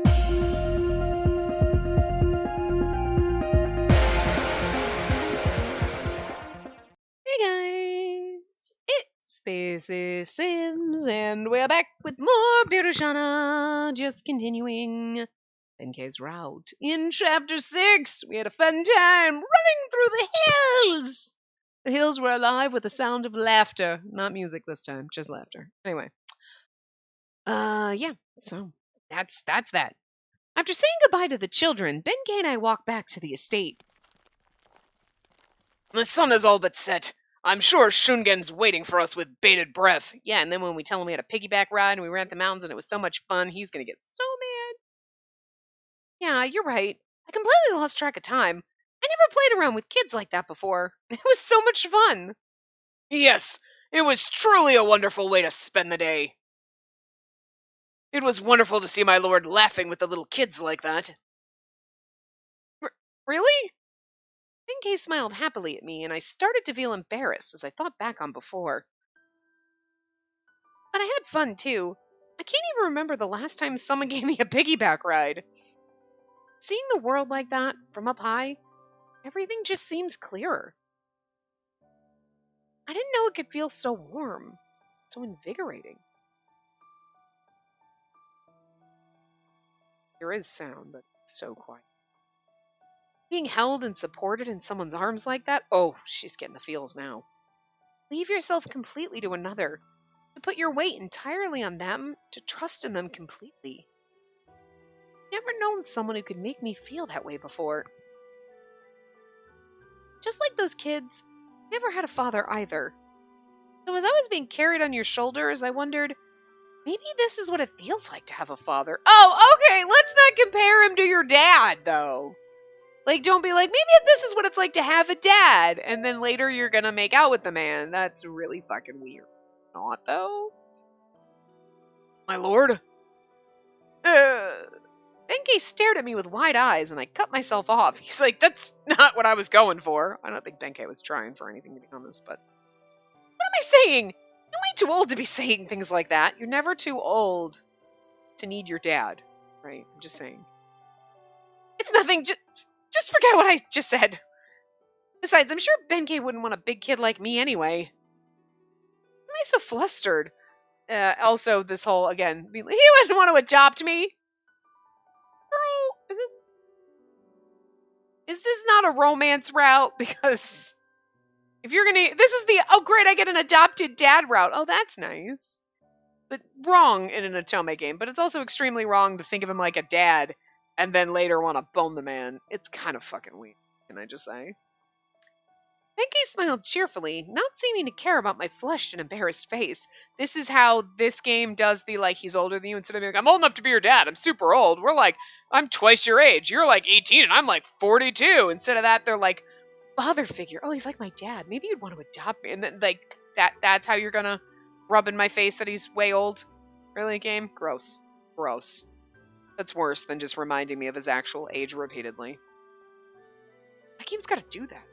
Hey guys, it's Spacey Sims, and we're back with more Birushana, just continuing NK's route. In Chapter 6, we had a fun time running through the hills! The hills were alive with the sound of laughter. Not music this time, just laughter. Anyway. Yeah, so that's that. After saying goodbye to the children, Benkei and I walked back to the estate. The sun is all but set. I'm sure Shungen's waiting for us with bated breath. Yeah, and then when we tell him we had a piggyback ride and we ran up the mountains and it was so much fun, he's gonna get so mad. Yeah, you're right. I completely lost track of time. I never played around with kids like that before. It was so much fun. Yes, it was truly a wonderful way to spend the day. It was wonderful to see my lord laughing with the little kids like that. Really? Benkei smiled happily at me, and I started to feel embarrassed as I thought back on before. But I had fun, too. I can't even remember the last time someone gave me a piggyback ride. Seeing the world like that, from up high, everything just seems clearer. I didn't know it could feel so warm, so invigorating. There is sound, but it's so quiet. Being held and supported in someone's arms like that, oh, she's getting the feels now. Leave yourself completely to another, to put your weight entirely on them, to trust in them completely. Never known someone who could make me feel that way before. Just like those kids, I never had a father either. So as I was being carried on your shoulders, I wondered, maybe this is what it feels like to have a father. Oh, okay, let's not compare him to your dad, though. Like, don't be like, maybe this is what it's like to have a dad, and then later you're gonna make out with the man. That's really fucking weird. Not, though. My lord? Benkei stared at me with wide eyes, and I cut myself off. He's like, that's not what I was going for. I don't think Benkei was trying for anything, to be honest, but... What am I saying? You're way too old to be saying things like that. You're never too old to need your dad, right? I'm just saying. It's nothing, just forget what I just said. Besides, I'm sure Benkei wouldn't want a big kid like me anyway. Why am I so flustered? Also, this whole, again, he wouldn't want to adopt me. Girl, is this not a romance route? Because if you're gonna, this is the, oh great, I get an adopted dad route. Oh, that's nice. But wrong in an Otome game. But it's also extremely wrong to think of him like a dad and then later want to bone the man. It's kind of fucking weird, can I just say? Benkei smiled cheerfully, not seeming to care about my flushed and embarrassed face. This is how this game does the, like, he's older than you, instead of being like, I'm old enough to be your dad, I'm super old. We're like, I'm twice your age. You're like 18 and I'm like 42. Instead of that, they're like, father figure. Oh, he's like my dad. Maybe you'd want to adopt me. And then, like, that's how you're gonna rub in my face that he's way old? Really, game? Gross. Gross. That's worse than just reminding me of his actual age repeatedly. My game's gotta do that.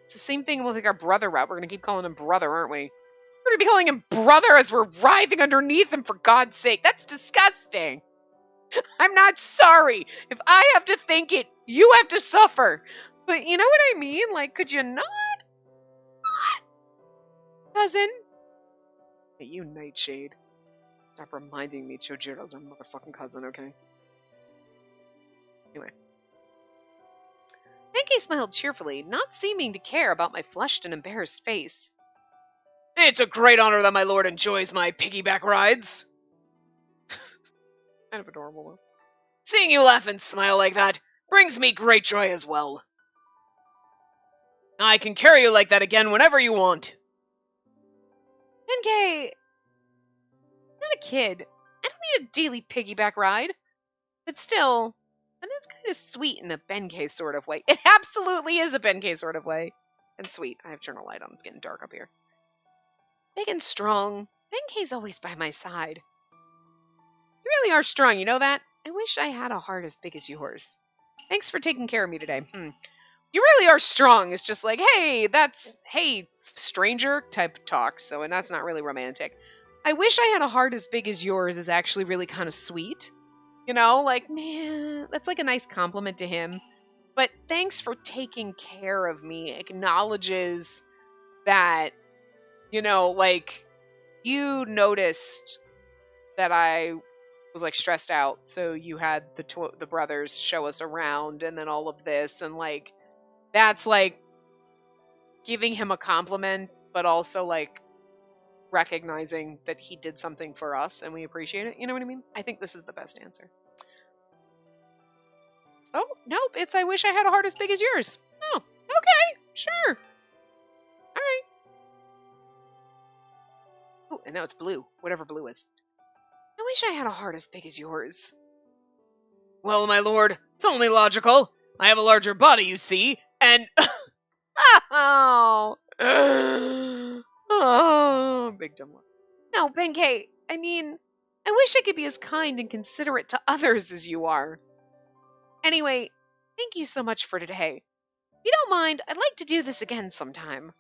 It's the same thing with like our brother route. We're gonna keep calling him brother, aren't we? We're gonna be calling him brother as we're writhing underneath him, for God's sake. That's disgusting. I'm not sorry. If I have to think it, you have to suffer. But you know what I mean? Like, could you not? Cousin? Hey, you Nightshade. Stop reminding me Chojiro's our motherfucking cousin, okay? Anyway. Benkei smiled cheerfully, not seeming to care about my flushed and embarrassed face. It's a great honor that my lord enjoys my piggyback rides. Kind of adorable, though. Seeing you laugh and smile like that brings me great joy as well. I can carry you like that again whenever you want. Benkei, I'm not a kid. I don't need a daily piggyback ride. But still, that is kind of sweet in a Benkei sort of way. It absolutely is a Benkei sort of way. And sweet. I have turned a light on. It's getting dark up here. Big and strong. Benkei's always by my side. You really are strong, you know that? I wish I had a heart as big as yours. Thanks for taking care of me today. You really are strong. It's just like, hey, stranger type talk. So, and that's not really romantic. I wish I had a heart as big as yours is actually really kind of sweet. You know, like, man, that's like a nice compliment to him. But thanks for taking care of me acknowledges that, you know, like, you noticed that I was like stressed out, so you had the brothers show us around, and then all of this, and like that's like giving him a compliment, but also like recognizing that he did something for us and we appreciate it. You know what I mean? I think this is the best answer. Oh, nope, it's I wish I had a heart as big as yours. Oh, okay, sure. All right. Oh, and now it's blue, whatever blue is. I wish I had a heart as big as yours. Well, my lord, it's only logical. I have a larger body, you see, and... Oh. Oh, big dumb one. No, Benkei, I mean, I wish I could be as kind and considerate to others as you are. Anyway, thank you so much for today. If you don't mind, I'd like to do this again sometime.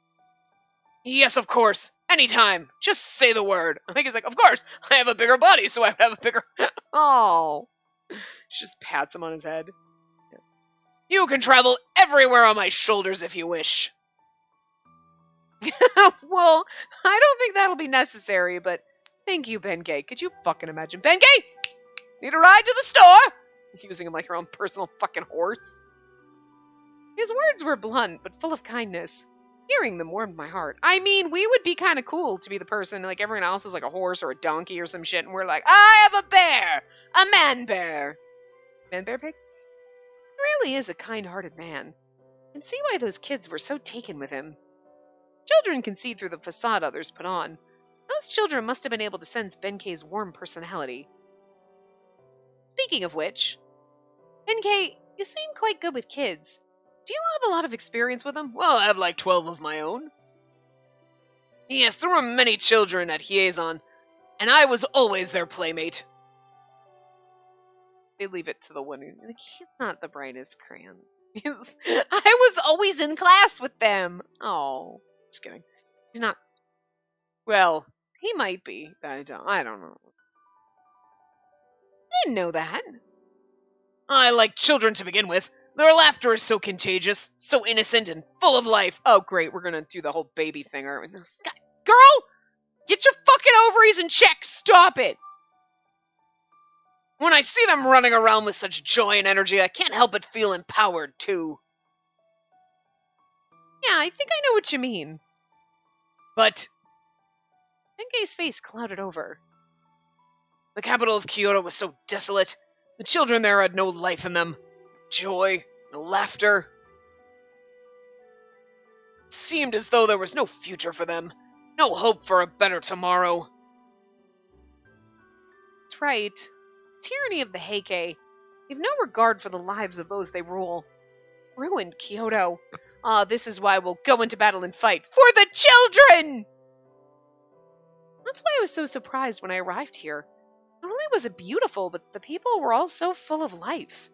Yes, of course. Anytime. Just say the word. I think he's like, of course. I have a bigger body, so I have a bigger... Oh. She just pats him on his head. You can travel everywhere on my shoulders if you wish. Well, I don't think that'll be necessary, but thank you, Benkei. Could you fucking imagine? Benkei! Need a ride to the store? Using him like her own personal fucking horse. His words were blunt, but full of kindness. Hearing them warmed my heart. I mean, we would be kind of cool to be the person, like everyone else is like a horse or a donkey or some shit, and we're like, I have a bear! A man bear! Man bear pig? He really is a kind-hearted man. I can see why those kids were so taken with him. Children can see through the facade others put on. Those children must have been able to sense Benkei's warm personality. Speaking of which, Benkei, you seem quite good with kids. Do you have a lot of experience with them? Well, I have like 12 of my own. Yes, there were many children at Hiezon, and I was always their playmate. They leave it to the one who, like, he's not the brightest crayon. I was always in class with them. Oh, just kidding. He's not. Well, he might be. I don't know. I didn't know that. I like children to begin with. Their laughter is so contagious, so innocent, and full of life. Oh, great. We're going to do the whole baby thing. Girl! Get your fucking ovaries in check! Stop it! When I see them running around with such joy and energy, I can't help but feel empowered, too. Yeah, I think I know what you mean. But... Benkei's face clouded over. The capital of Kyoto was so desolate. The children there had no life in them. Joy, no laughter. It seemed as though there was no future for them. No hope for a better tomorrow. That's right. Tyranny of the Heike. You've no regard for the lives of those they rule. Ruined Kyoto. This is why we'll go into battle and fight. For the children! That's why I was so surprised when I arrived here. Not only was it beautiful, but the people were all so full of life.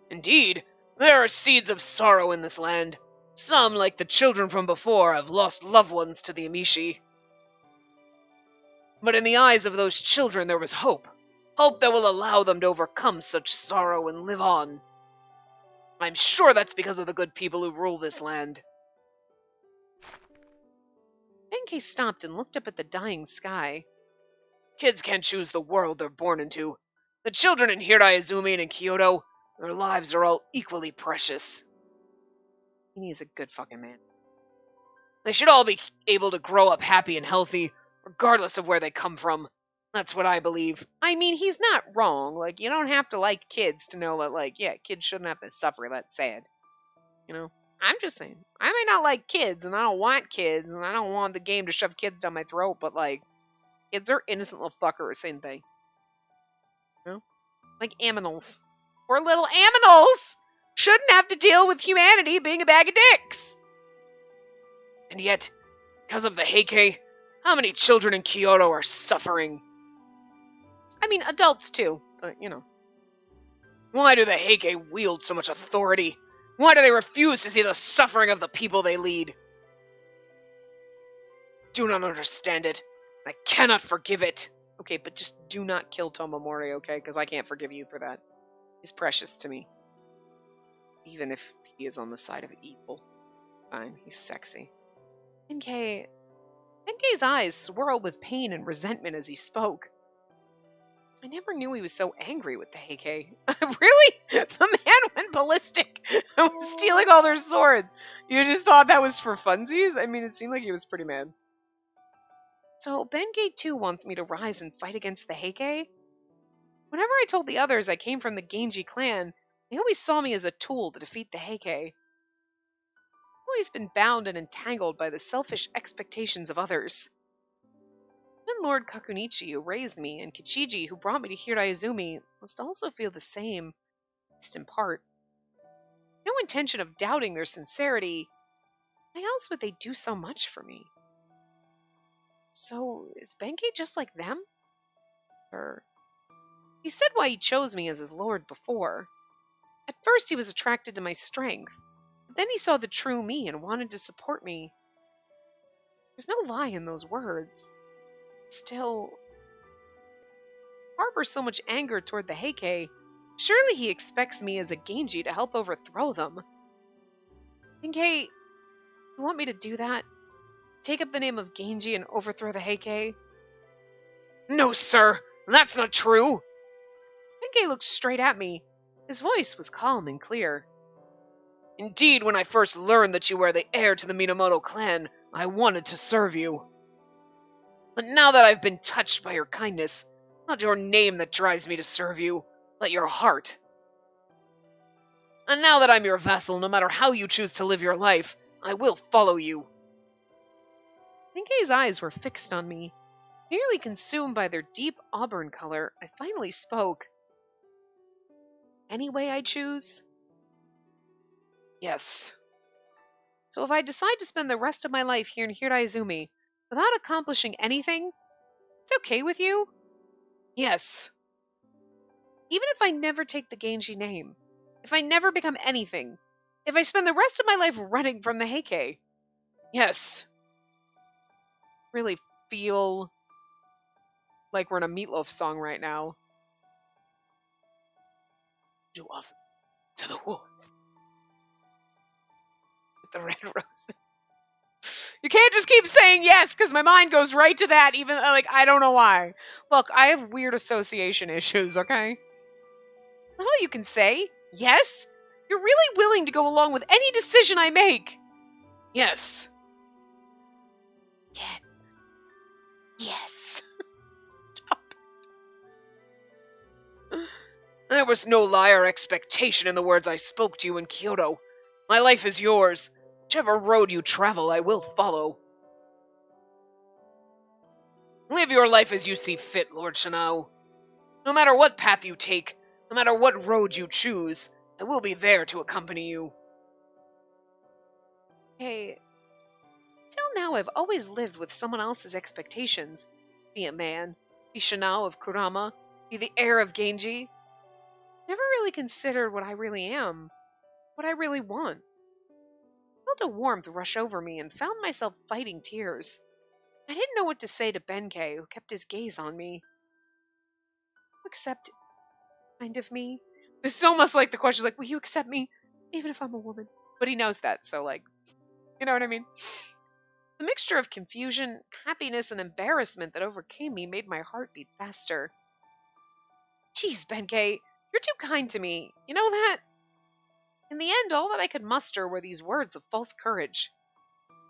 Indeed, there are seeds of sorrow in this land. Some, like the children from before, have lost loved ones to the Amishi. But in the eyes of those children there was hope. Hope that will allow them to overcome such sorrow and live on. I'm sure that's because of the good people who rule this land. Benkei stopped and looked up at the dying sky. Kids can't choose the world they're born into. The children in Hiraizumi and in Kyoto, their lives are all equally precious. He's a good fucking man. They should all be able to grow up happy and healthy, regardless of where they come from. That's what I believe. I mean, he's not wrong. Like, you don't have to like kids to know that, like, yeah, kids shouldn't have to suffer. That's sad. You know? I'm just saying. I may not like kids, and I don't want kids, and I don't want the game to shove kids down my throat, but, like, kids are innocent little fuckers, ain't they? You know? Like aminals. Poor little aminals! Shouldn't have to deal with humanity being a bag of dicks! And yet, because of the Heike, how many children in Kyoto are suffering? I mean, adults too, but, you know. Why do the Heike wield so much authority? Why do they refuse to see the suffering of the people they lead? Do not understand it. I cannot forgive it. Oh, Okay, but just do not kill Tomomori, okay? Because I can't forgive you for that. He's precious to me. Even if he is on the side of evil. Fine, he's sexy. Benkei's eyes swirled with pain and resentment as he spoke. I never knew he was so angry with the Heike. Really? The man went ballistic and was stealing all their swords. You just thought that was for funsies? I mean, it seemed like he was pretty mad. So Benkei too wants me to rise and fight against the Heike? Whenever I told the others I came from the Genji clan, they always saw me as a tool to defeat the Heike. I've always been bound and entangled by the selfish expectations of others. Even Lord Kakunichi, who raised me, and Kichiji, who brought me to Hiraizumi, must also feel the same, at least in part. No intention of doubting their sincerity. Why else would they do so much for me? So, is Benkei just like them? Or... He said why he chose me as his lord before. At first he was attracted to my strength, but then he saw the true me and wanted to support me. There's no lie in those words. Still, harbor so much anger toward the Heike, surely he expects me as a Genji to help overthrow them. Benkei, you want me to do that? Take up the name of Genji and overthrow the Heike? No, sir! That's not true! Benkei looked straight at me. His voice was calm and clear. Indeed, when I first learned that you were the heir to the Minamoto clan, I wanted to serve you. But now that I've been touched by your kindness, not your name that drives me to serve you, but your heart. And now that I'm your vassal, no matter how you choose to live your life, I will follow you. Benkei's eyes were fixed on me. Nearly consumed by their deep auburn color, I finally spoke. Any way I choose? Yes. So if I decide to spend the rest of my life here in Hiraizumi without accomplishing anything, it's okay with you? Yes. Even if I never take the Genji name, if I never become anything, if I spend the rest of my life running from the Heike? Yes. Really feel like we're in a Meatloaf song right now. You offer to the wolf with the red rose. You can't just keep saying yes, because my mind goes right to that, even, like, I don't know why. Look, I have weird association issues, okay? That's all you can say. Yes? You're really willing to go along with any decision I make. Yes. Yes. There was no lie or expectation in the words I spoke to you in Kyoto. My life is yours. Whichever road you travel, I will follow. Live your life as you see fit, Lord Shanao. No matter what path you take, no matter what road you choose, I will be there to accompany you. Hey, till now I've always lived with someone else's expectations. Be a man, be Shanao of Kurama, be the heir of Genji. Never really considered what I really am, what I really want. I felt a warmth rush over me and found myself fighting tears. I didn't know what to say to Benkei, who kept his gaze on me. Will you accept kind of me? This is almost like the question, like, will you accept me, even if I'm a woman? But he knows that, so, like, you know what I mean? The mixture of confusion, happiness, and embarrassment that overcame me made my heart beat faster. Jeez, Benkei, you're too kind to me. You know that? In the end, all that I could muster were these words of false courage.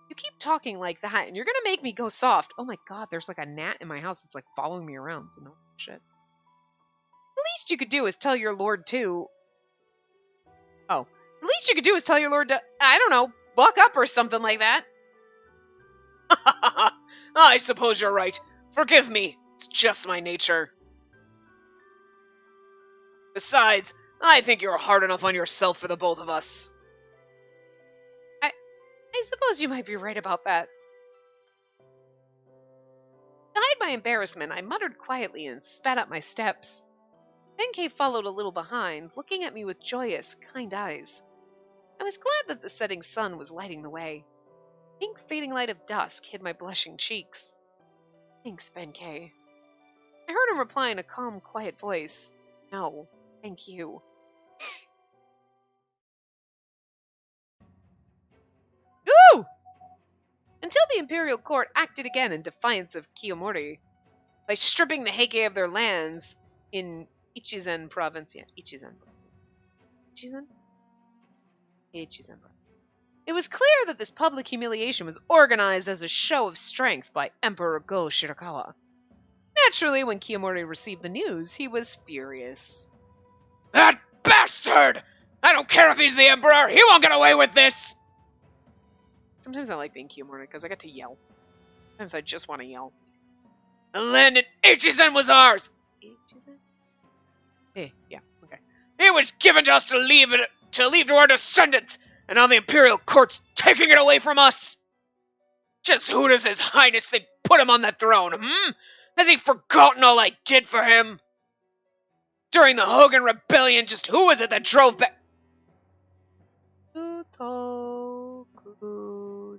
You keep talking like that, and you're gonna make me go soft. Oh my god, there's like a gnat in my house that's like following me around, so no shit. The least you could do is tell your lord to... Oh. The least you could do is tell your lord to, I don't know, buck up or something like that. I suppose you're right. Forgive me. It's just my nature. Besides, I think you're hard enough on yourself for the both of us. I suppose you might be right about that. To hide my embarrassment, I muttered quietly and sped up my steps. Benkei followed a little behind, looking at me with joyous, kind eyes. I was glad that the setting sun was lighting the way. Pink fading light of dusk hid my blushing cheeks. Thanks, Benkei. I heard him reply in a calm, quiet voice. No, thank you. Ooh! Until the Imperial Court acted again in defiance of Kiyomori by stripping the Heike of their lands in Ichizen province. Yeah, Ichizen province. Ichizen? Ichizen province. It was clear that this public humiliation was organized as a show of strength by Emperor Go Shirakawa. Naturally, when Kiyomori received the news, he was furious. That bastard! I don't care if he's the Emperor, he won't get away with this! Sometimes I like being Kiyomori because I get to yell. Sometimes I just want to yell. The land in Ichizen was ours! Ichizen? Hey, yeah, okay. It was given to us to leave to our descendants, and now the Imperial Court's taking it away from us! Just who does His Highness think put him on that throne, Has he forgotten all I did for him? During the Hogan Rebellion, just who was it that drove back?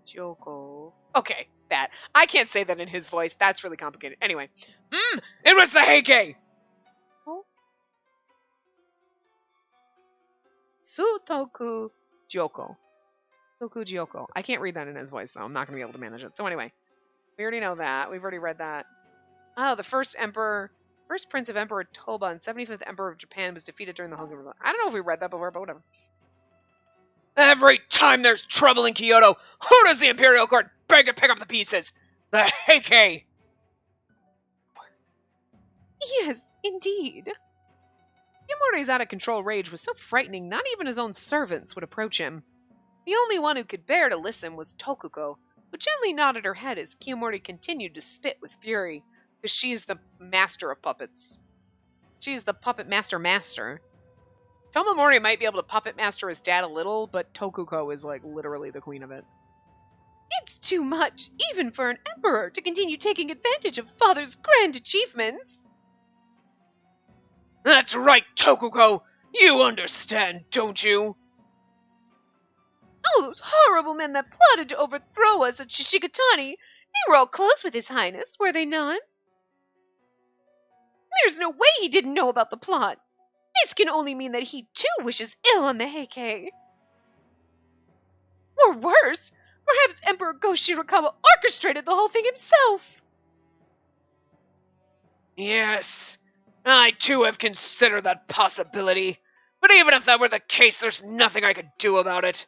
Joko. Okay, that. I can't say that in his voice. That's really complicated. Anyway. It was the Heike! Oh. Sutoku Joko. Toku Joko. I can't read that in his voice, though. I'm not going to be able to manage it. So anyway, we already know that. We've already read that. Oh, the first prince of Emperor Toba and 75th Emperor of Japan was defeated during the Hogan Rebellion. I don't know if we read that before, but whatever. Every time there's trouble in Kyoto, who does the Imperial Court beg to pick up the pieces? The Heike! Yes, indeed. Yamori's out-of-control rage was so frightening, not even his own servants would approach him. The only one who could bear to listen was Tokuko, who gently nodded her head as Kiyomori continued to spit with fury, because she's the master of puppets. She's the puppet master. Tomomori might be able to puppet master his dad a little, but Tokuko is like literally the queen of it. It's too much, even for an emperor, to continue taking advantage of father's grand achievements. That's right, Tokuko! You understand, don't you? All those horrible men that plotted to overthrow us at Shishigatani, they were all close with His Highness, were they not? There's no way he didn't know about the plot. This can only mean that he too wishes ill on the Heike. Or worse, perhaps Emperor Go Shirakawa orchestrated the whole thing himself. Yes, I too have considered that possibility. But even if that were the case, there's nothing I could do about it.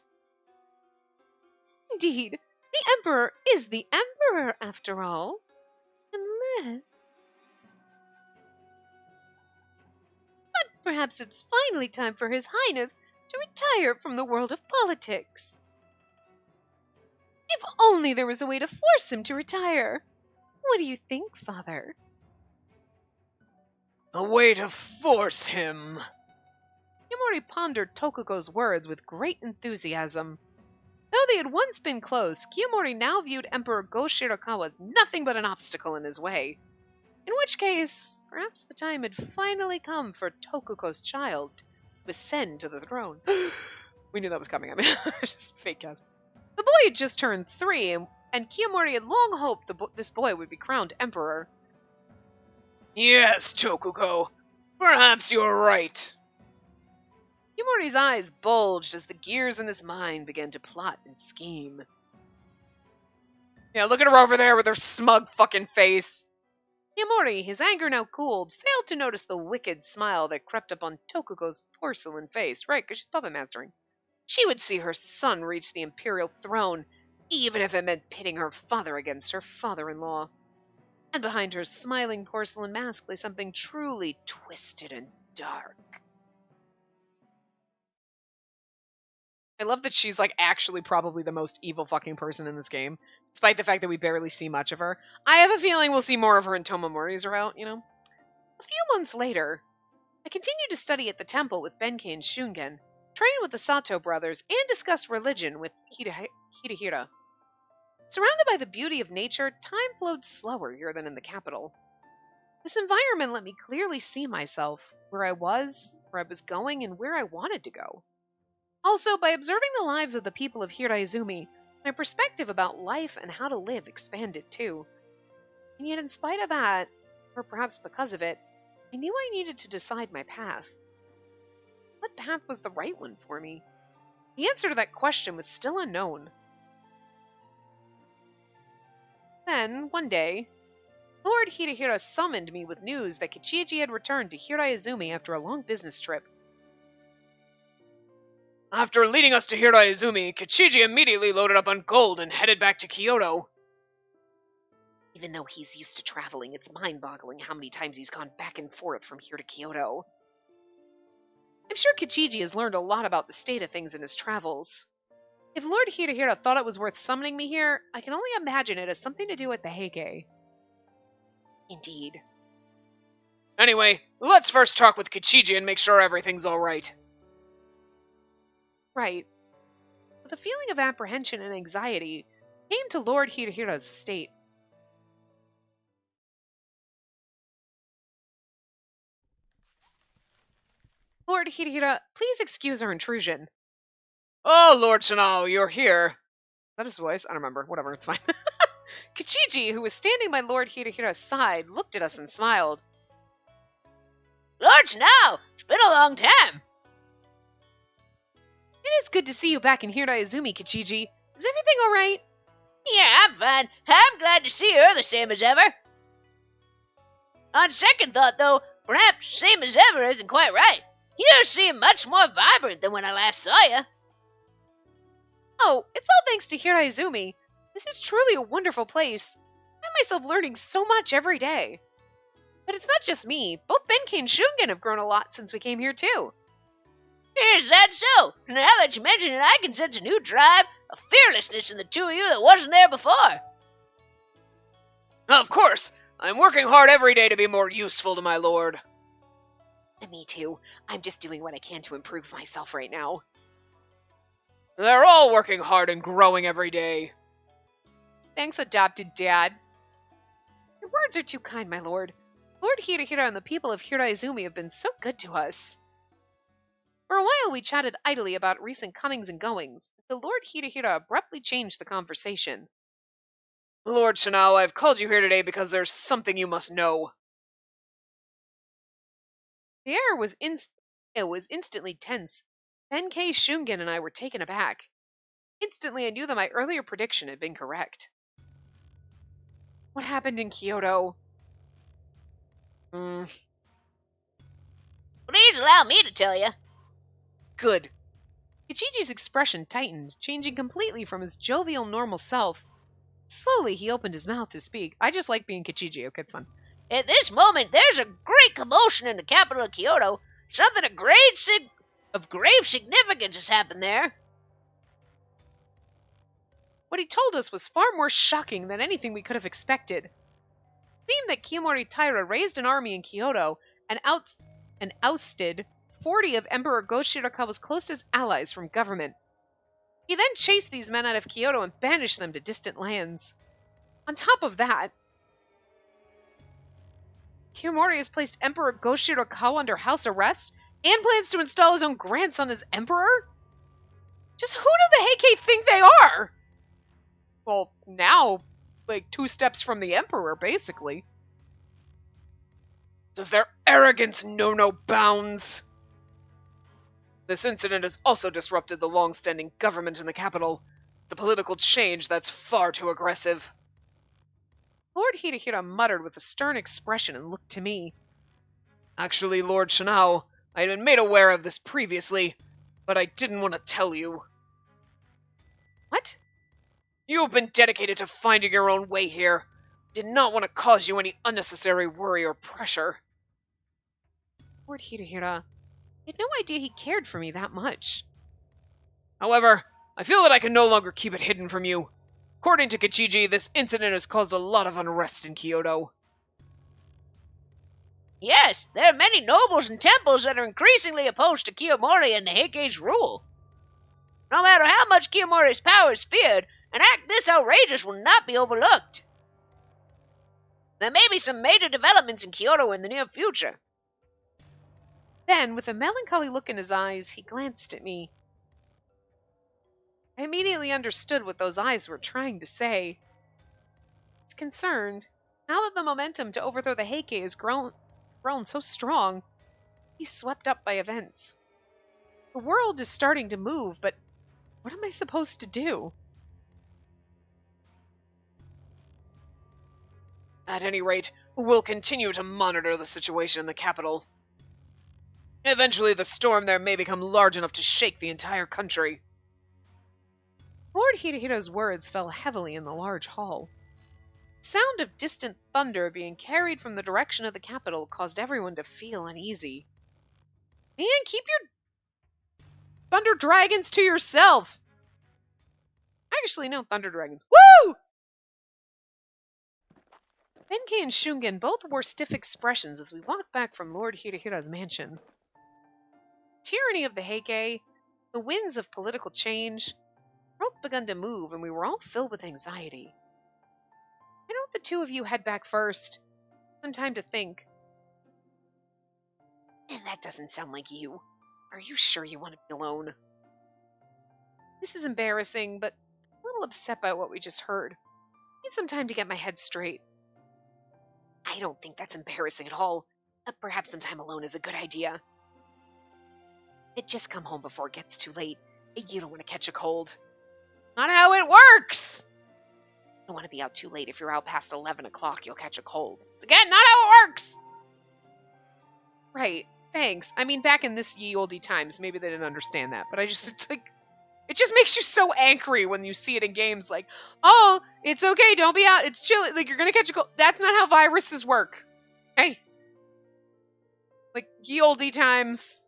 Indeed, the Emperor is the Emperor, after all. Unless... But perhaps it's finally time for His Highness to retire from the world of politics. If only there was a way to force him to retire. What do you think, Father? A way to force him. Yamori pondered Tokuko's words with great enthusiasm. Though they had once been close, Kiyomori now viewed Emperor Go Shirakawa as nothing but an obstacle in his way. In which case, perhaps the time had finally come for Tokuko's child to ascend to the throne. We knew that was coming. I mean, just fake guess. The boy had just turned 3, and Kiyomori had long hoped this boy would be crowned emperor. Yes, Tokuko. Perhaps you're right. Kiyomori's eyes bulged as the gears in his mind began to plot and scheme. Yeah, look at her over there with her smug fucking face. Kiyomori, his anger now cooled, failed to notice the wicked smile that crept up on Tokuko's porcelain face. Right, because she's puppet mastering. She would see her son reach the imperial throne, even if it meant pitting her father against her father-in-law. And behind her smiling porcelain mask lay something truly twisted and dark. I love that she's, like, actually probably the most evil fucking person in this game, despite the fact that we barely see much of her. I have a feeling we'll see more of her in Tomomori's route, you know? A few months later, I continued to study at the temple with Benkei and Shungen, train with the Sato brothers, and discuss religion with Hidehira. Surrounded by the beauty of nature, time flowed slower here than in the capital. This environment let me clearly see myself, where I was going, and where I wanted to go. Also, by observing the lives of the people of Hiraizumi, my perspective about life and how to live expanded too. And yet, in spite of that, or perhaps because of it, I knew I needed to decide my path. What path was the right one for me? The answer to that question was still unknown. Then, one day, Lord Hidehira summoned me with news that Kichiji had returned to Hiraizumi after a long business trip. After leading us to Hiraizumi, Kichiji immediately loaded up on gold and headed back to Kyoto. Even though he's used to traveling, it's mind-boggling how many times he's gone back and forth from here to Kyoto. I'm sure Kichiji has learned a lot about the state of things in his travels. If Lord Hidehira thought it was worth summoning me here, I can only imagine it has something to do with the Heike. Indeed. Anyway, let's first talk with Kichiji and make sure everything's alright. Right. With a feeling of apprehension and anxiety, came to Lord Hidehira's estate. Lord Hidehira, please excuse our intrusion. Oh, Lord Shinao, you're here. Is that his voice? I don't remember. Whatever, it's fine. Kichiji, who was standing by Lord Hidehira's side, looked at us and smiled. Lord Shinao, it's been a long time. It is good to see you back in Hiraizumi, Kichiji. Is everything alright? Yeah, I'm fine. I'm glad to see her the same as ever. On second thought, though, perhaps same as ever isn't quite right. You seem much more vibrant than when I last saw you. Oh, it's all thanks to Hiraizumi. This is truly a wonderful place. I find myself learning so much every day. But it's not just me. Both Benkei and Shungen have grown a lot since we came here, too. Is that so? Now that you mention it, I can sense a new drive, a fearlessness in the two of you that wasn't there before. Of course. I'm working hard every day to be more useful to my lord. Me too. I'm just doing what I can to improve myself right now. They're all working hard and growing every day. Thanks, adopted dad. Your words are too kind, my lord. Lord Hidehira and the people of Hiraizumi have been so good to us. For a while we chatted idly about recent comings and goings, until Lord Hidehira abruptly changed the conversation. Lord Shinao, I've called you here today because there's something you must know. The air was instantly tense. Benkei, Shungen, and I were taken aback. Instantly I knew that my earlier prediction had been correct. What happened in Kyoto? Please allow me to tell you. Good. Kichiji's expression tightened, changing completely from his jovial, normal self. Slowly, he opened his mouth to speak. I just like being Kichiji. Okay, it's fun. At this moment, there's a great commotion in the capital of Kyoto. Something of grave significance has happened there. What he told us was far more shocking than anything we could have expected. It seemed that Kiyomori Taira raised an army in Kyoto and ousted 40 of Emperor Go-Shirakawa's closest allies from government. He then chased these men out of Kyoto and banished them to distant lands. On top of that, Kiyomori has placed Emperor Go-Shirakawa under house arrest and plans to install his own grandson as emperor? Just who do the Heike think they are? Well, now, like 2 steps from the emperor, basically. Does their arrogance know no bounds? This incident has also disrupted the long-standing government in the capital. It's a political change that's far too aggressive. Lord Hidehira muttered with a stern expression and looked to me. Actually, Lord Shinao, I had been made aware of this previously, but I didn't want to tell you. What? You've been dedicated to finding your own way here. Did not want to cause you any unnecessary worry or pressure. Lord Hidehira, I had no idea he cared for me that much. However, I feel that I can no longer keep it hidden from you. According to Kichiji, this incident has caused a lot of unrest in Kyoto. Yes, there are many nobles and temples that are increasingly opposed to Kiyomori and the Heike's rule. No matter how much Kiyomori's power is feared, an act this outrageous will not be overlooked. There may be some major developments in Kyoto in the near future. Then, with a melancholy look in his eyes, he glanced at me. I immediately understood what those eyes were trying to say. I was concerned, Now that the momentum to overthrow the Heike has grown so strong, he's swept up by events. The world is starting to move, but what am I supposed to do? At any rate, we'll continue to monitor the situation in the capital. Eventually, the storm there may become large enough to shake the entire country. Lord Hirahiro's words fell heavily in the large hall. The sound of distant thunder being carried from the direction of the capital caused everyone to feel uneasy. Man, keep your thunder dragons to yourself! Actually, no thunder dragons. Woo! Benkei and Shungen both wore stiff expressions as we walked back from Lord Hirahira's mansion. The tyranny of the Heike, the winds of political change, the world's begun to move, and we were all filled with anxiety. Why don't the two of you head back first? Some time to think. That doesn't sound like you. Are you sure you want to be alone? This is embarrassing, but I'm a little upset by what we just heard. I need some time to get my head straight. I don't think that's embarrassing at all. Perhaps some time alone is a good idea. Just come home before it gets too late. You don't want to catch a cold. Not how it works! You don't want to be out too late. If you're out past 11 o'clock, you'll catch a cold. Again, not how it works! Right, thanks. I mean, back in this ye olde times, maybe they didn't understand that, but it just makes you so angry when you see it in games like, oh, it's okay, don't be out, it's chilly, like, you're gonna catch a cold. That's not how viruses work. Hey. Like, ye olde times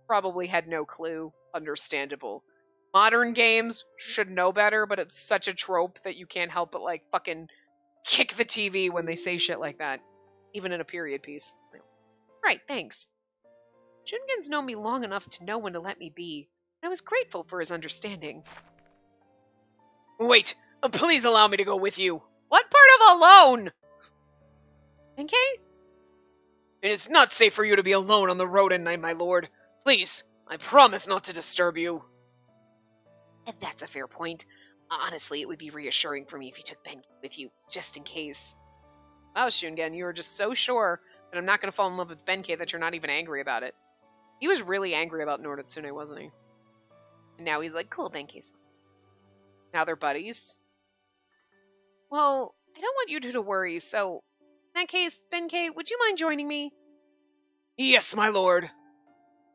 probably had no clue. Understandable. Modern games should know better, but it's such a trope that you can't help but, like, fucking kick the TV when they say shit like that. Even in a period piece. Right, thanks. Shungen's known me long enough to know when to let me be. I was grateful for his understanding. Wait! Please allow me to go with you! What part of alone? Benkei? It is not safe for you to be alone on the road at night, my lord. Please, I promise not to disturb you. That's a fair point. Honestly, it would be reassuring for me if you took Benkei with you, just in case. Oh, Shungen, you were just so sure that I'm not going to fall in love with Benkei that you're not even angry about it. He was really angry about Noritsune, wasn't he? And now he's like, cool, Benkei's fine. Now they're buddies. Well, I don't want you two to worry, so in that case, Benkei, would you mind joining me? Yes, my lord.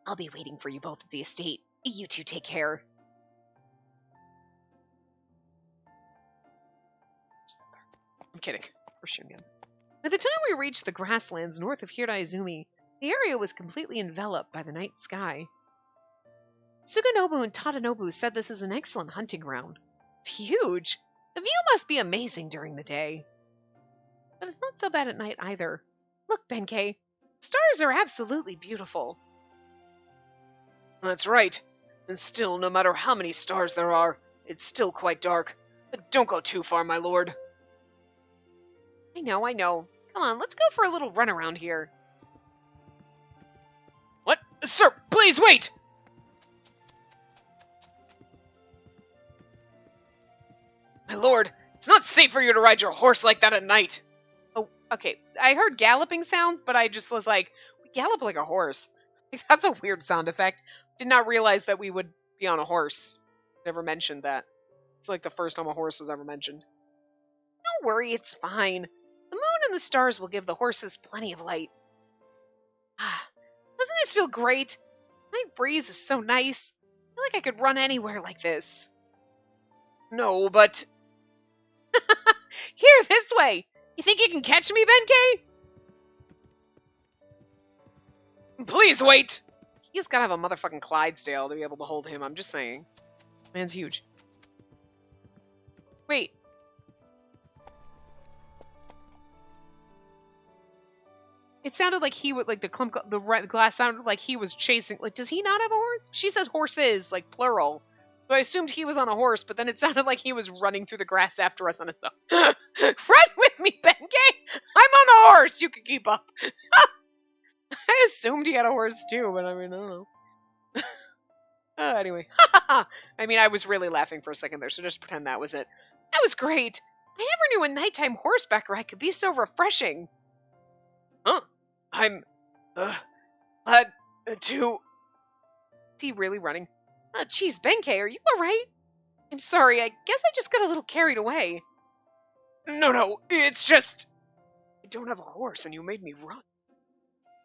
I'll be waiting for you both at the estate. You two take care. I'm kidding. For Shungen. By the time we reached the grasslands north of Hiraizumi, the area was completely enveloped by the night sky. Suganobu and Tadanobu said this is an excellent hunting ground. It's huge. The view must be amazing during the day. But it's not so bad at night either. Look, Benkei, stars are absolutely beautiful. That's right. And still, no matter how many stars there are, it's still quite dark. Don't go too far, my lord. I know. Come on, let's go for a little run around here. What? Sir, please wait! My lord, it's not safe for you to ride your horse like that at night. Oh, okay. I heard galloping sounds, but I just was like, we gallop like a horse. That's a weird sound effect. Did not realize that we would be on a horse. Never mentioned that. It's like the first time a horse was ever mentioned. Don't worry, it's fine. The moon and the stars will give the horses plenty of light. Ah, doesn't this feel great? Night breeze is so nice. I feel like I could run anywhere like this. No, but... Here, this way! You think you can catch me, Benkei? Please wait! He's gotta have a motherfucking Clydesdale to be able to hold him, I'm just saying. Man's huge. Wait. It sounded like he would, like, the glass sounded like he was chasing, like, does he not have a horse? She says horses, like, plural. So I assumed he was on a horse, but then it sounded like he was running through the grass after us on its own. Run with me, Benkei! I'm on a horse! You can keep up. I assumed he had a horse too, but I mean, I don't know. Anyway. I mean, I was really laughing for a second there, so just pretend that was it. That was great. I never knew a nighttime horseback ride could be so refreshing. Huh? I'm, glad to... Is he really running? Oh, geez, Benkei, are you alright? I'm sorry, I guess I just got a little carried away. No, it's just... I don't have a horse and you made me run.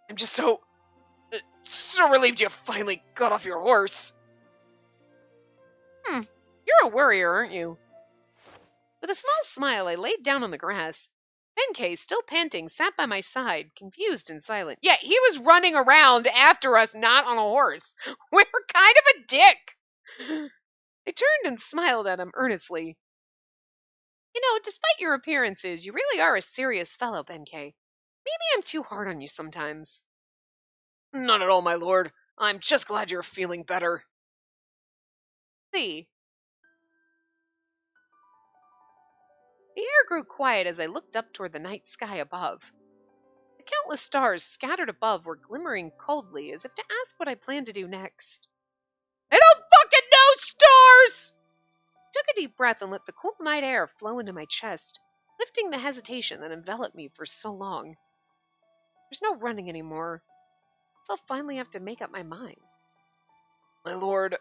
I'm just so relieved you finally got off your horse. You're a worrier, aren't you? With a small smile, I laid down on the grass. Benkei, still panting, sat by my side, confused and silent. Yeah, he was running around after us, not on a horse. We're kind of a dick. I turned and smiled at him earnestly. You know, despite your appearances, you really are a serious fellow, Benkei. Maybe I'm too hard on you sometimes. Not at all, my lord. I'm just glad you're feeling better. See. The air grew quiet as I looked up toward the night sky above. The countless stars scattered above were glimmering coldly as if to ask what I planned to do next. I don't fucking know stars! I took a deep breath and let the cool night air flow into my chest, lifting the hesitation that enveloped me for so long. There's no running anymore. I'll finally have to make up my mind. My lord.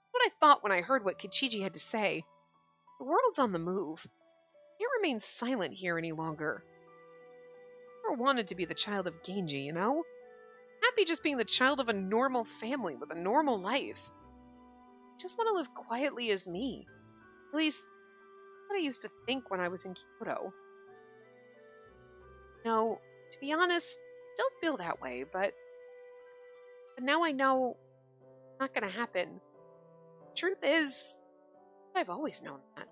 What I thought when I heard what Kichiji had to say. The world's on the move. I can't remain silent here any longer. I never wanted to be the child of Genji, you know? Happy just being the child of a normal family with a normal life. I just want to live quietly as me. At least, that's what I used to think when I was in Kyoto. No, to be honest, I still feel that way, but now I know it's not going to happen. The truth is, I've always known that.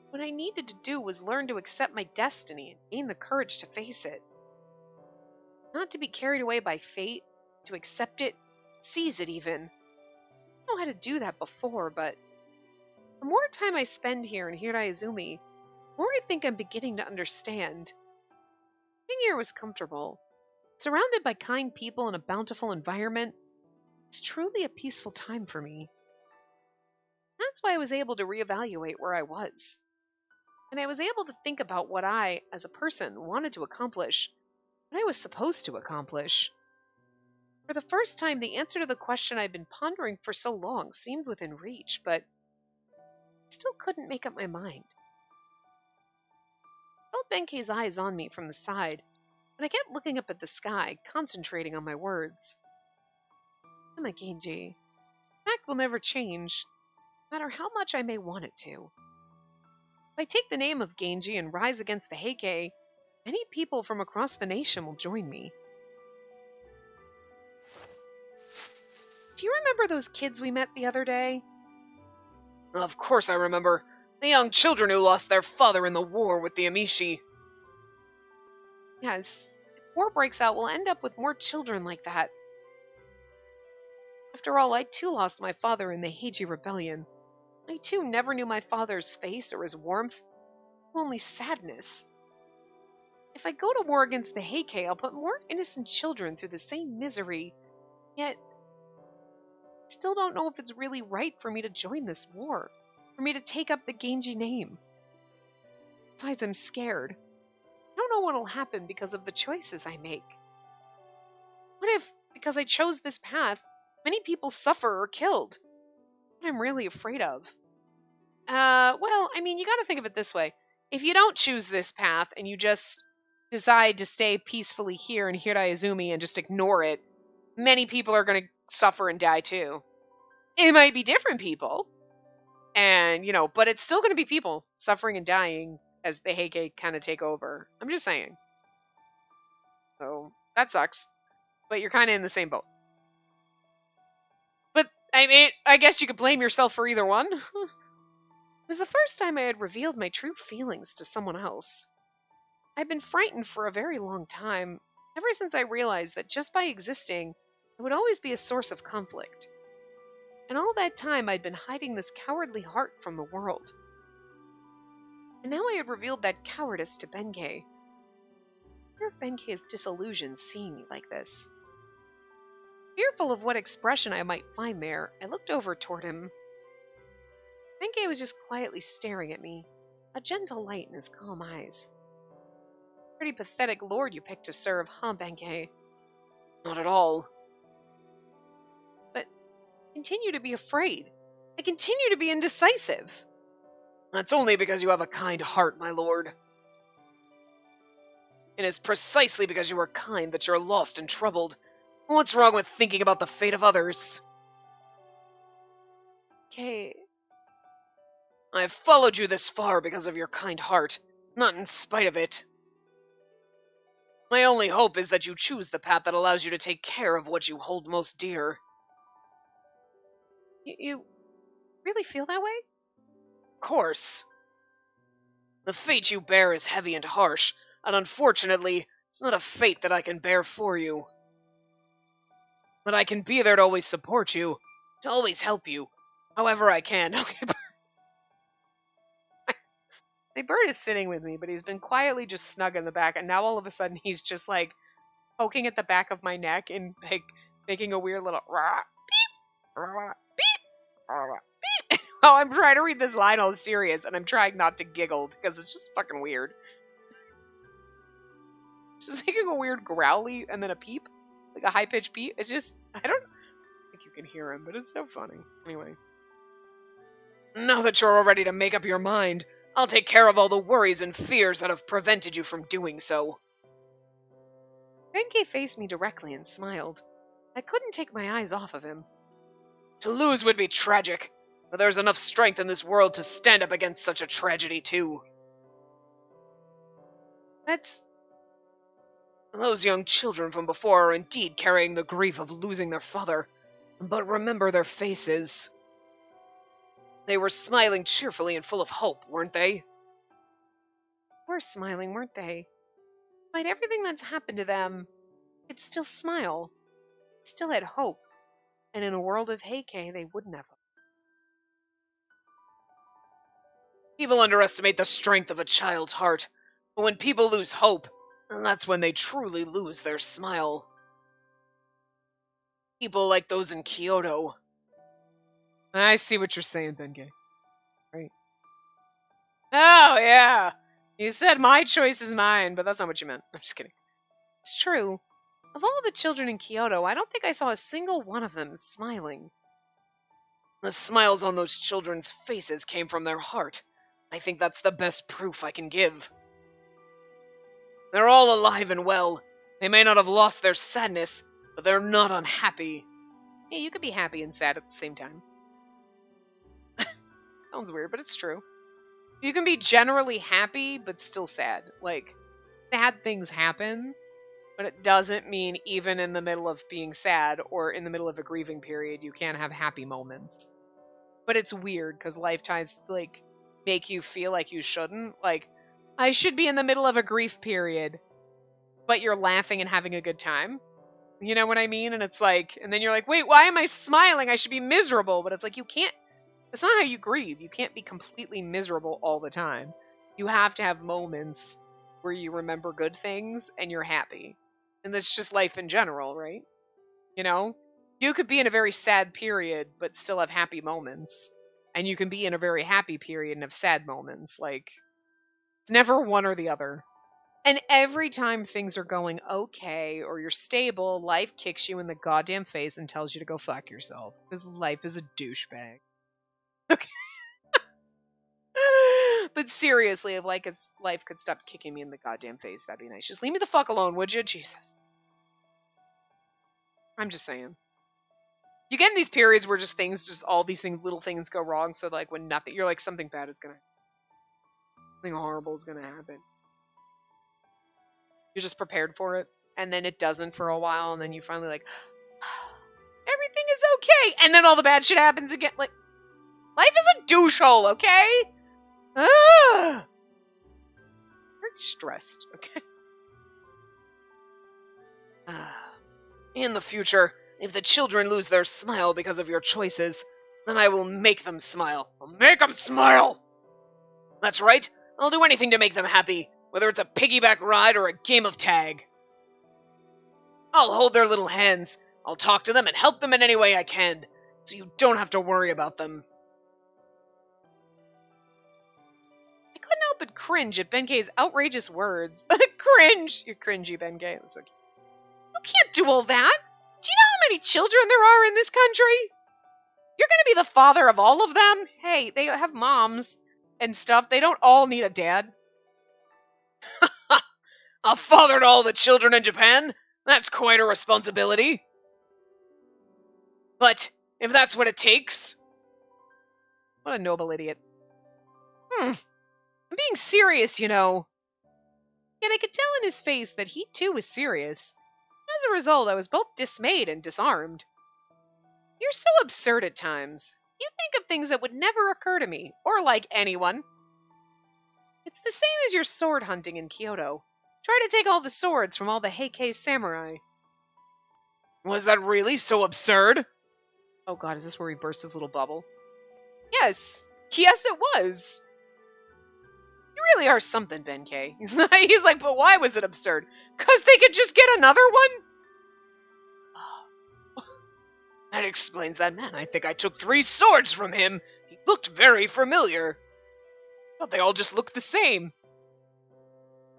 What I needed to do was learn to accept my destiny and gain the courage to face it. Not to be carried away by fate, to accept it, seize it even. I didn't know how to do that before, but the more time I spend here in Hiraizumi, the more I think I'm beginning to understand. Being here was comfortable. Surrounded by kind people and a bountiful environment, it's truly a peaceful time for me. That's why I was able to reevaluate where I was. And I was able to think about what I, as a person, wanted to accomplish, what I was supposed to accomplish. For the first time, the answer to the question I'd been pondering for so long seemed within reach, but I still couldn't make up my mind. I felt Benkei's eyes on me from the side, and I kept looking up at the sky, concentrating on my words. I'm a Genji. Fact will never change, no matter how much I may want it to. If I take the name of Genji and rise against the Heike, many people from across the nation will join me. Do you remember those kids we met the other day? Of course I remember. The young children who lost their father in the war with the Amishi. Yes, if war breaks out, we'll end up with more children like that. After all, I too lost my father in the Heiji Rebellion. I too never knew my father's face or his warmth, only sadness. If I go to war against the Heike, I'll put more innocent children through the same misery. Yet, I still don't know if it's really right for me to join this war, for me to take up the Genji name. Besides, I'm scared. I don't know what'll happen because of the choices I make. What if, because I chose this path, many people suffer or are killed? What I'm really afraid of. Well, I mean, you gotta think of it this way. If you don't choose this path and you just decide to stay peacefully here in Hiraizumi and just ignore it, many people are gonna suffer and die too. It might be different people. And, but it's still gonna be people suffering and dying as the Heike kind of take over. I'm just saying. So, that sucks. But you're kind of in the same boat. But, I mean, I guess you could blame yourself for either one. It was the first time I had revealed my true feelings to someone else. I'd been frightened for a very long time, ever since I realized that just by existing, I would always be a source of conflict. And all that time I'd been hiding this cowardly heart from the world. And now I had revealed that cowardice to Benkei. I wonder if Benkei is disillusioned seeing me like this. Fearful of what expression I might find there, I looked over toward him. Senki was just quietly staring at me, a gentle light in his calm eyes. Pretty pathetic lord you picked to serve, huh, Benkei? Not at all. But I continue to be afraid. I continue to be indecisive. That's only because you have a kind heart, my lord. It is precisely because you are kind that you're lost and troubled. What's wrong with thinking about the fate of others? Okay. I have followed you this far because of your kind heart, not in spite of it. My only hope is that you choose the path that allows you to take care of what you hold most dear. You really feel that way? Of course. The fate you bear is heavy and harsh, and unfortunately, it's not a fate that I can bear for you. But I can be there to always support you, to always help you, however I can. Okay. My bird is sitting with me, but he's been quietly just snug in the back, and now all of a sudden he's just like poking at the back of my neck and like making a weird little rah, beep, rah, beep, rah, beep. Oh, I'm trying to read this line all serious, and I'm trying not to giggle because it's just fucking weird. Just making a weird growly and then a peep, like a high pitched peep. It's just I don't think you can hear him, but it's so funny. Anyway, Now that you're all ready to make up your mind, I'll take care of all the worries and fears that have prevented you from doing so. Benkei faced me directly and smiled. I couldn't take my eyes off of him. To lose would be tragic, but there's enough strength in this world to stand up against such a tragedy, too. That's Those young children from before are indeed carrying the grief of losing their father, but remember their faces. They were smiling cheerfully and full of hope, weren't they? were smiling, weren't they? Despite everything that's happened to them, they'd still smile. Still had hope. And in a world of Heike, they wouldn't have hope. People underestimate the strength of a child's heart, but when people lose hope, that's when they truly lose their smile. People like those in Kyoto. I see what you're saying, Benkei. Right. Oh, yeah. You said my choice is mine, but that's not what you meant. I'm just kidding. It's true. Of all the children in Kyoto, I don't think I saw a single one of them smiling. The smiles on those children's faces came from their heart. I think that's the best proof I can give. They're all alive and well. They may not have lost their sadness, but they're not unhappy. Yeah, you could be happy and sad at the same time. Sounds weird, but it's true. You can be generally happy, but still sad. Like, sad things happen, but it doesn't mean even in the middle of being sad or in the middle of a grieving period, you can't have happy moments. But it's weird, because life tries to, like, make you feel like you shouldn't. Like, I should be in the middle of a grief period, but you're laughing and having a good time. You know what I mean? And it's like, and then you're like, wait, why am I smiling? I should be miserable. But it's like, you can't, that's not how you grieve. You can't be completely miserable all the time. You have to have moments where you remember good things and you're happy. And that's just life in general, right? You know? You could be in a very sad period, but still have happy moments. And you can be in a very happy period and have sad moments. Like, it's never one or the other. And every time things are going okay or you're stable, life kicks you in the goddamn face and tells you to go fuck yourself. Because life is a douchebag. Okay. But seriously, if life could stop kicking me in the goddamn face, that'd be nice. Just leave me the fuck alone, would you? Jesus. I'm just saying. You get in these periods where all these things, little things go wrong. So like when nothing, you're like, something bad is gonna, something horrible is gonna happen. You're just prepared for it. And then it doesn't for a while. And then you finally like, everything is okay. And then all the bad shit happens again. Like, life is a douche hole, okay? Very stressed, okay? In the future, if the children lose their smile because of your choices, then I will make them smile. I'll make them smile! That's right. I'll do anything to make them happy, whether it's a piggyback ride or a game of tag. I'll hold their little hands. I'll talk to them and help them in any way I can, so you don't have to worry about them. couldn't help but cringe at Benkei's outrageous words. Cringe! You're cringy, Benkei. That's okay. You can't do all that. Do you know how many children there are in this country? You're going to be the father of all of them? Hey, they have moms and stuff. They don't all need a dad. A father to all the children in Japan? That's quite a responsibility. But if that's what it takes... What a noble idiot. I'm being serious, you know. Yet I could tell in his face that he too was serious. As a result, I was both dismayed and disarmed. You're so absurd at times. You think of things that would never occur to me, or like anyone. It's the same as your sword hunting in Kyoto. Try to take all the swords from all the Heikei samurai. Was that really so absurd? Oh god, is this where he burst his little bubble? Yes. Yes, it was. You really are something, Benkei. He's like, but why was it absurd? Because they could just get another one? That explains that man. I think I took 3 swords from him. He looked very familiar. Thought they all just looked the same.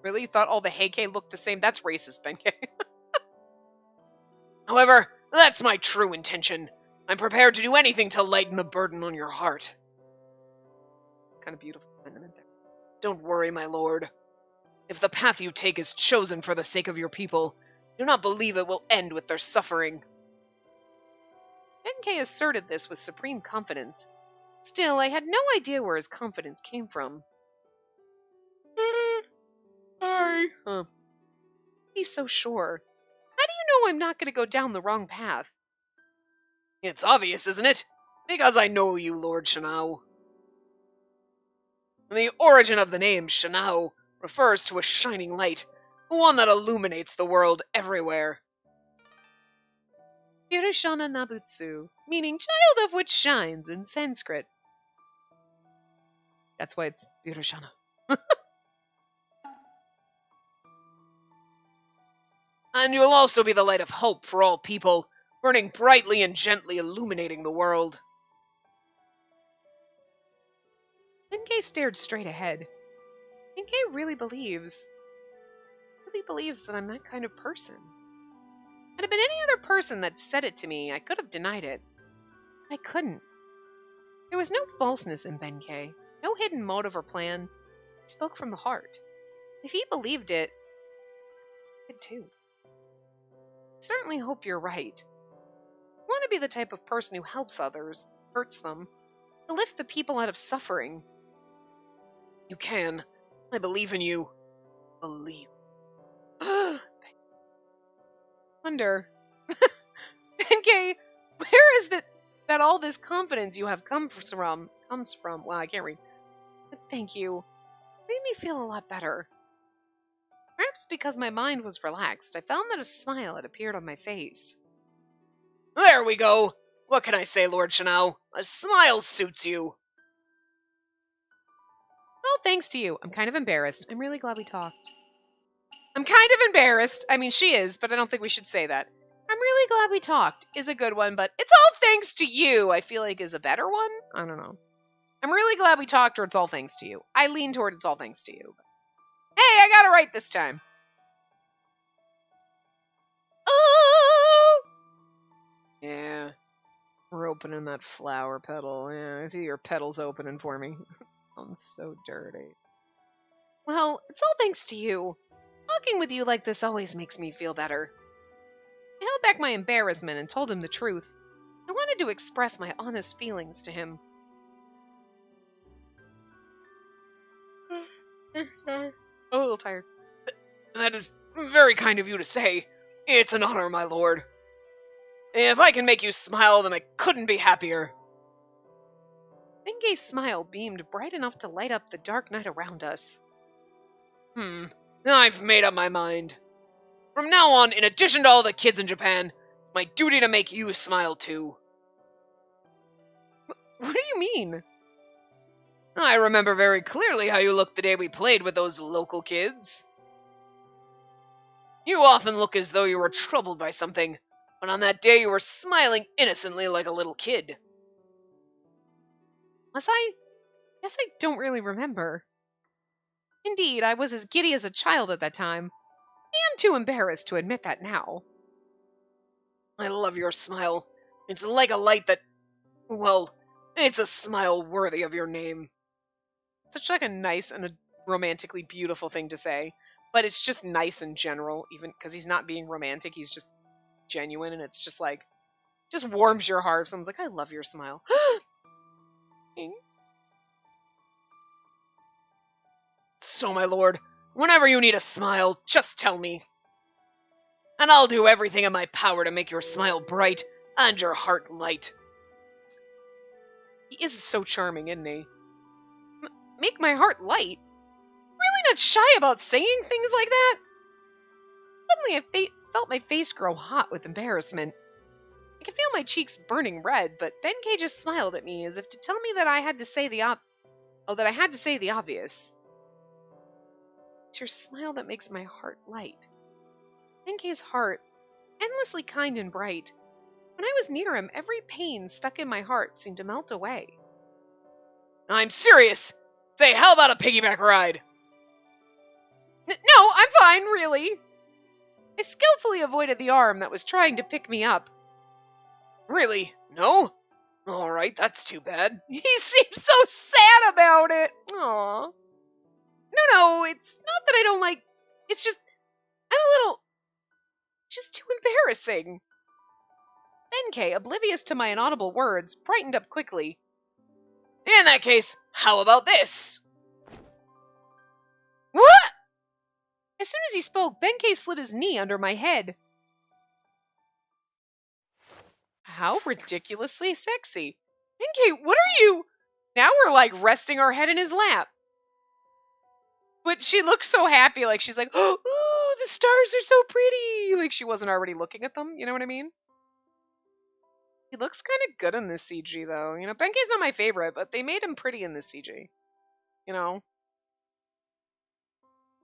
Really? You thought all the Heikei looked the same? That's racist, Benkei. However, that's my true intention. I'm prepared to do anything to lighten the burden on your heart. Kind of beautiful sentiment there. Don't worry, my lord. If the path you take is chosen for the sake of your people, do not believe it will end with their suffering. Benkei asserted this with supreme confidence. Still, I had no idea where his confidence came from. Huh. He's so sure. How do you know I'm not going to go down the wrong path? It's obvious, isn't it? Because I know you, Lord Shinao. The origin of the name Shinao refers to a shining light, one that illuminates the world everywhere. Birushana Nabutsu, meaning child of which shines in Sanskrit. That's why it's Birushana. And you'll also be the light of hope for all people, burning brightly and gently illuminating the world. Benkei stared straight ahead. Benkei really believes that I'm that kind of person. Had it been any other person that said it to me, I could have denied it. I couldn't. There was no falseness in Benkei, no hidden motive or plan. He spoke from the heart. If he believed it, I did too. I certainly hope you're right. I want to be the type of person who helps others, hurts them, to lift the people out of suffering. You can. I believe in you. Believe. Wonder, Benkei, where is that all this confidence you have comes from? Wow, I can't read. But thank you. It made me feel a lot better. Perhaps because my mind was relaxed, I found that a smile had appeared on my face. There we go. What can I say, Lord Shinao? A smile suits you. Oh, thanks to you. I'm kind of embarrassed. I'm really glad we talked. I'm kind of embarrassed. I mean, she is, but I don't think we should say that. I'm really glad we talked is a good one, but it's all thanks to you, I feel like is a better one. I don't know. I'm really glad we talked, or it's all thanks to you. I lean toward it's all thanks to you. Hey, I got it right this time. Oh! Yeah. We're opening that flower petal. Yeah, I see your petals opening for me. I'm so dirty. Well, it's all thanks to you. Talking with you like this always makes me feel better. I held back my embarrassment and told him the truth. I wanted to express my honest feelings to him. A little tired. That is very kind of you to say. It's an honor, my lord. If I can make you smile, then I couldn't be happier. Benkei's smile beamed bright enough to light up the dark night around us. I've made up my mind. From now on, in addition to all the kids in Japan, it's my duty to make you smile too. What do you mean? I remember very clearly how you looked the day we played with those local kids. You often look as though you were troubled by something, but on that day you were smiling innocently like a little kid. Was I? Guess I don't really remember. Indeed, I was as giddy as a child at that time. I am too embarrassed to admit that now. I love your smile. It's like a light that... Well, it's a smile worthy of your name. Such like a nice and a romantically beautiful thing to say. But it's just nice in general, even because he's not being romantic, he's just genuine, and it's just like, just warms your heart. Someone's like, I love your smile. So, my lord, whenever you need a smile, just tell me. And I'll do everything in my power to make your smile bright and your heart light. He is so charming, isn't he? Make my heart light? Really not shy about saying things like that? Suddenly I felt my face grow hot with embarrassment. I could feel my cheeks burning red, but Benkei just smiled at me as if to tell me that I had to say the obvious. It's your smile that makes my heart light. Benkei's heart, endlessly kind and bright. When I was near him, every pain stuck in my heart seemed to melt away. I'm serious! Say, how about a piggyback ride? No, I'm fine, really. I skillfully avoided the arm that was trying to pick me up. Really? No? Alright, that's too bad. He seems so sad about it. Aww. No, it's not that I don't like... It's just... I'm a little... just too embarrassing. Benkei, oblivious to my inaudible words, brightened up quickly. In that case, how about this? What? As soon as he spoke, Benkei slid his knee under my head. How ridiculously sexy. Benkei, what are you? Now we're like resting our head in his lap. But she looks so happy, like she's like, oh, the stars are so pretty. Like she wasn't already looking at them, you know what I mean? He looks kind of good in this CG, though. You know, Benkei's not my favorite, but they made him pretty in this CG. You know?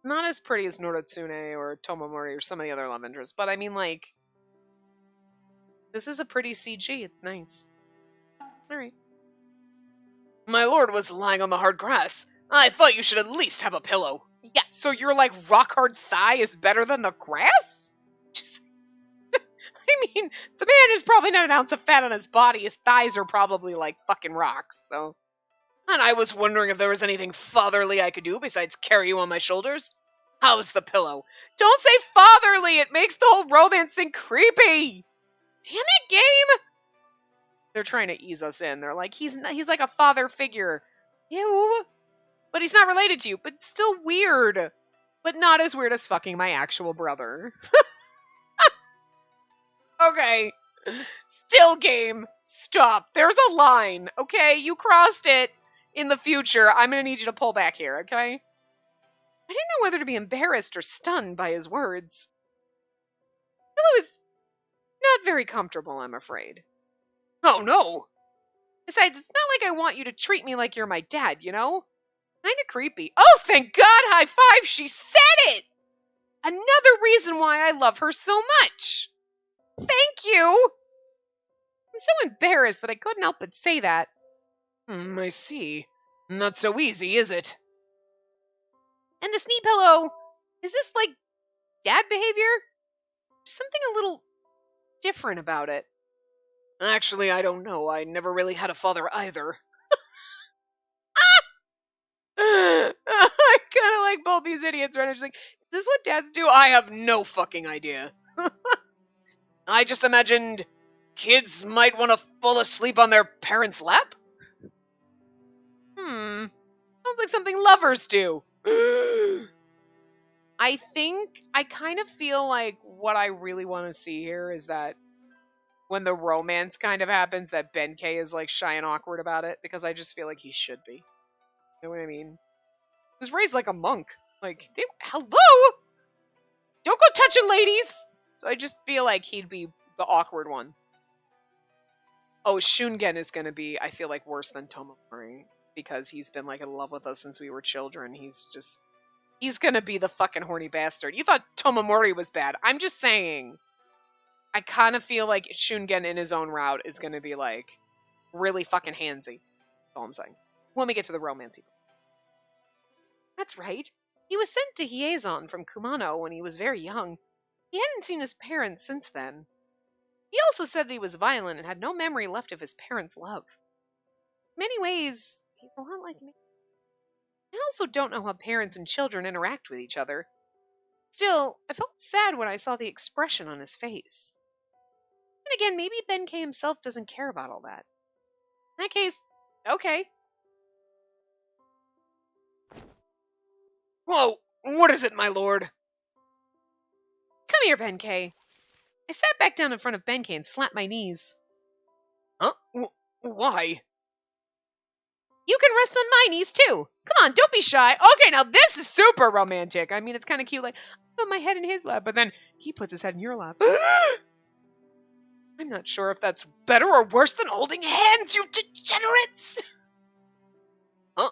Not as pretty as Noratsune or Tomomori or some of the other love interests, but I mean, like, this is a pretty CG. It's nice. Alright. My lord was lying on the hard grass. I thought you should at least have a pillow. Yeah, so you're like rock hard thigh is better than the grass? Just, I mean, the man is probably not an ounce of fat on his body. His thighs are probably like fucking rocks, so. And I was wondering if there was anything fatherly I could do besides carry you on my shoulders. How's the pillow? Don't say fatherly! It makes the whole romance thing creepy! Damn it, game! They're trying to ease us in. They're like, he's like a father figure. Ew. But he's not related to you, but still weird. But not as weird as fucking my actual brother. Okay. Still game. Stop. There's a line, okay? You crossed it. In the future, I'm gonna need you to pull back here, okay? I didn't know whether to be embarrassed or stunned by his words. Pillow is not very comfortable, I'm afraid. Oh, no. Besides, it's not like I want you to treat me like you're my dad, you know? Kinda creepy. Oh, thank God! High five! She said it! Another reason why I love her so much! Thank you! I'm so embarrassed that I couldn't help but say that. I see. Not so easy, is it? And this knee pillow, is this like dad behavior? There's something a little different about it. Actually, I don't know. I never really had a father either. I kind of like both these idiots, right? I'm just like, is this what dads do? I have no fucking idea. I just imagined kids might want to fall asleep on their parents' lap. Sounds like something lovers do. I think, I kind of feel like what I really want to see here is that when the romance kind of happens, that Benkei is like shy and awkward about it, because I just feel like he should be. You know what I mean? He was raised like a monk. Like, hello? Don't go touching ladies! So I just feel like he'd be the awkward one. Oh, Shungen is going to be, I feel like, worse than Tomomori. Because he's been, like, in love with us since we were children. He's going to be the fucking horny bastard. You thought Tomomori was bad. I'm just saying. I kind of feel like Shungen in his own route is going to be, like, really fucking handsy. That's all I'm saying. When we get to the romance. That's right. He was sent to Hiezon from Kumano when he was very young. He hadn't seen his parents since then. He also said that he was violent and had no memory left of his parents' love. In many ways, he's a lot like me. I also don't know how parents and children interact with each other. Still, I felt sad when I saw the expression on his face. And again, maybe Benkei himself doesn't care about all that. In that case, okay. Whoa, what is it, my lord? Come here, Benkei. I sat back down in front of Benkei and slapped my knees. Huh? Why? You can rest on my knees, too. Come on, don't be shy. Okay, now this is super romantic. I mean, it's kind of cute, like, I put my head in his lap, but then he puts his head in your lap. I'm not sure if that's better or worse than holding hands, you degenerates! Huh?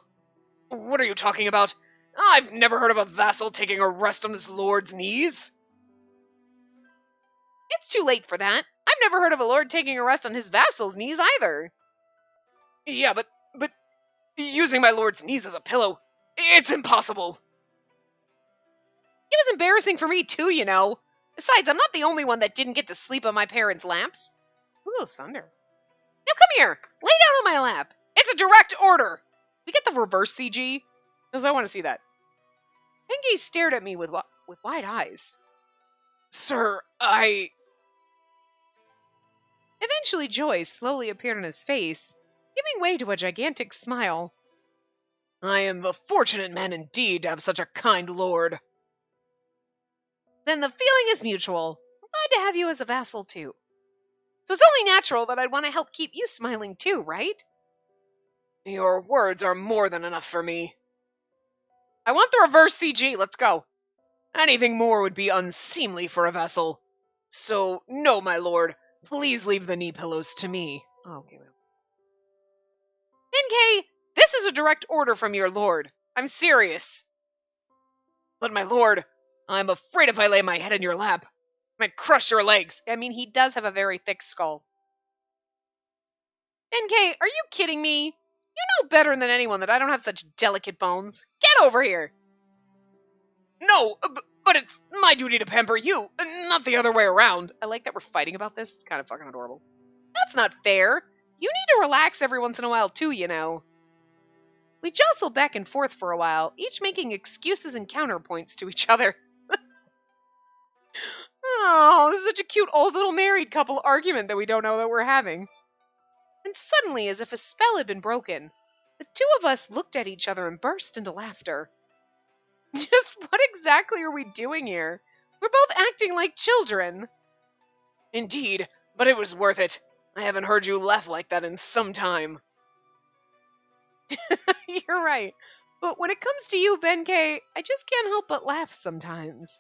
What are you talking about? I've never heard of a vassal taking a rest on his lord's knees. It's too late for that. I've never heard of a lord taking a rest on his vassal's knees either. Yeah, but using my lord's knees as a pillow, it's impossible. It was embarrassing for me too, you know. Besides, I'm not the only one that didn't get to sleep on my parents' laps. Ooh, thunder. Now come here. Lay down on my lap. It's a direct order. We get the reverse CG? Because I want to see that. Benkei stared at me with wide eyes. Sir, Eventually, joy slowly appeared on his face, giving way to a gigantic smile. I am a fortunate man indeed to have such a kind lord. Then the feeling is mutual. I'm glad to have you as a vassal, too. So it's only natural that I'd want to help keep you smiling, too, right? Your words are more than enough for me. I want the reverse CG. Let's go. Anything more would be unseemly for a vassal. So, no, my lord. Please leave the knee pillows to me. Oh, okay. Benkei, this is a direct order from your lord. I'm serious. But my lord, I'm afraid if I lay my head in your lap, I might crush your legs. I mean, he does have a very thick skull. Benkei, are you kidding me? You know better than anyone that I don't have such delicate bones. Get over here. No, but it's my duty to pamper you, not the other way around. I like that we're fighting about this. It's kind of fucking adorable. That's not fair. You need to relax every once in a while, too, you know. We jostled back and forth for a while, each making excuses and counterpoints to each other. Oh, this is such a cute old little married couple argument that we don't know that we're having. And suddenly, as if a spell had been broken, the two of us looked at each other and burst into laughter. Just what exactly are we doing here? We're both acting like children. Indeed, but it was worth it. I haven't heard you laugh like that in some time. You're right. But when it comes to you, Benkei, I just can't help but laugh sometimes.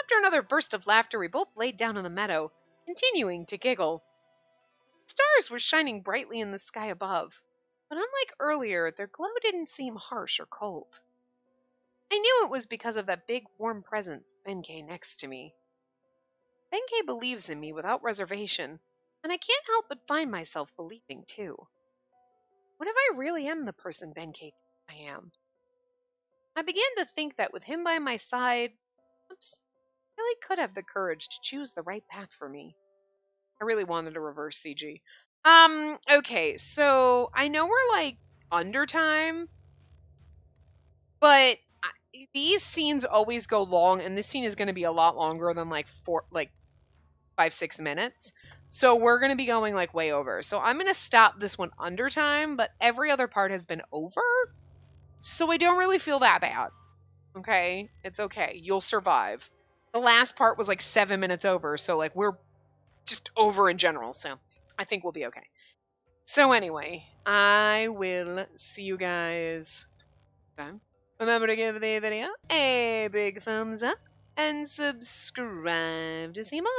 After another burst of laughter, we both laid down in the meadow, continuing to giggle. Stars were shining brightly in the sky above, but unlike earlier, their glow didn't seem harsh or cold. I knew it was because of that big, warm presence, Benkei, next to me. Benkei believes in me without reservation, and I can't help but find myself believing too. What if I really am the person Benkei thinks I am? I began to think that with him by my side, I really could have the courage to choose the right path for me. I really wanted a reverse CG. Okay, so I know we're like under time, but these scenes always go long, and this scene is going to be a lot longer than like 5-6 minutes. So we're going to be going like way over. So I'm going to stop this one under time, but every other part has been over. So I don't really feel that bad. Okay? It's okay. You'll survive. The last part was like 7 minutes over. So like we're just over in general. So I think we'll be okay. So anyway, I will see you guys next time. Remember to give the video a big thumbs up and subscribe to see more.